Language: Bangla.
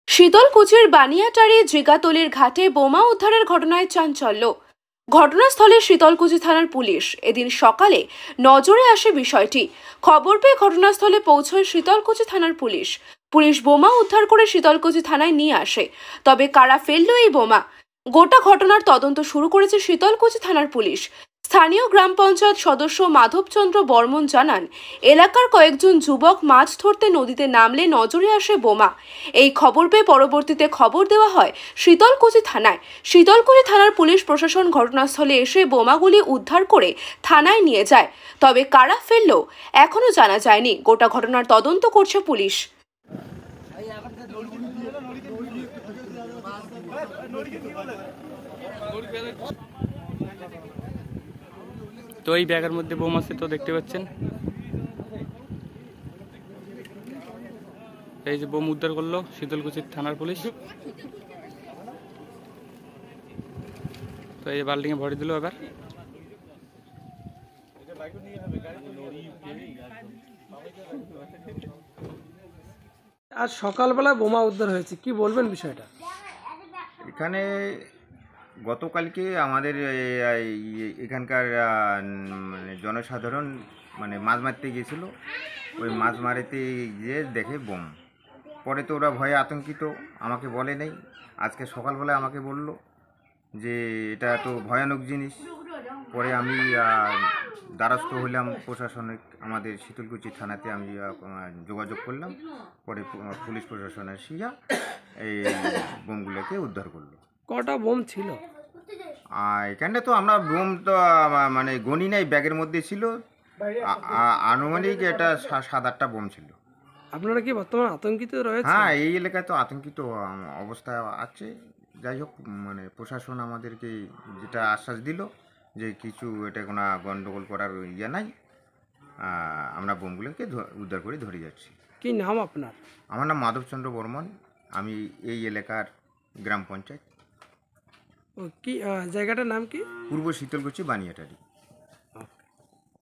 শীতলকুচির বানিয়াটারি জিগাতলির ঘাটে বোমা উদ্ধারের ঘটনায় চাঞ্চল্য। ঘটনাস্থলে শীতলকুচি থানার পুলিশ এদিন সকালে নজরে আসে বিষয়টি। খবর পেয়ে ঘটনাস্থলে পৌঁছয় শীতলকুচি থানার পুলিশ। বোমা উদ্ধার করে শীতলকুচি থানায় নিয়ে আসে। তবে কারা ফেললো এই বোমা, গোটা ঘটনার তদন্ত শুরু করেছে শীতলকুচি থানার পুলিশ। স্থানীয় গ্রাম পঞ্চায়েত সদস্য মাধবচন্দ্র বর্মন জানান, এলাকার কয়েকজন যুবক মাছ ধরতে নদীতে নামলে নজরে আসে বোমা। এই খবর পেয়ে পরবর্তীতে খবর দেওয়া হয় শীতলকুচি থানায়। শীতলকুচি থানার পুলিশ প্রশাসন ঘটনাস্থলে এসে বোমাগুলি উদ্ধার করে থানায় নিয়ে যায়। তবে কারা ফেললো এখনো জানা যায়নি। গোটা ঘটনার তদন্ত করছে পুলিশ। তো এই ব্যাগের মধ্যে বোম আছে, তো দেখতে পাচ্ছেন এই যে বোম উদ্ধার করলো শীতলকুচি থানার পুলিশ। তো এই বাল্টিং এ ভরে দিল। এবার আজ সকালবেলা বোমা উদ্ধার হয়েছে, কি বলবেন বিষয়টা? এখানে গতকালকে আমাদের এখানকার মানে জনসাধারণ মানে মাছ মারতে গিয়েছিল। ওই মাছ মারতে গিয়ে দেখে বোম। পরে তো ওরা ভয়ে আতঙ্কিত, আমাকে বলে নেই। আজকে সকালবেলা আমাকে বলল যে এটা তো ভয়ানক জিনিস। পরে আমি দ্বারস্থ হলাম প্রশাসনিক, আমাদের শীতলকুচি থানাতে আমি যোগাযোগ করলাম। পরে পুলিশ প্রশাসন এসে এই বোমগুলোকে উদ্ধার করলো। কটা বোম ছিল? এখানটা তো আমরা বোম তো মানে গণি নাই, ব্যাগের মধ্যে ছিল আনুমানিক এটা 7-8টা বোম ছিল। আপনারা কি বর্তমানে আতঙ্কিত রয়েছে? হ্যাঁ, এই এলাকায় তো আতঙ্কিত অবস্থা আছে। যাই হোক, মানে প্রশাসন আমাদেরকে যেটা আশ্বাস দিল যে কিছু এটা কোনো গণ্ডগোল করার ইয়ে নাই, আমরা বোমগুলোকে উদ্ধার করে ধরে যাচ্ছি। কি নাম আপনার? আমার নাম মাধবচন্দ্র বর্মন, আমি এই এলাকার গ্রাম পঞ্চায়েত। ও কি জায়গাটার নাম কি? পূর্ব শীতলকুচি বানিয়াটারি।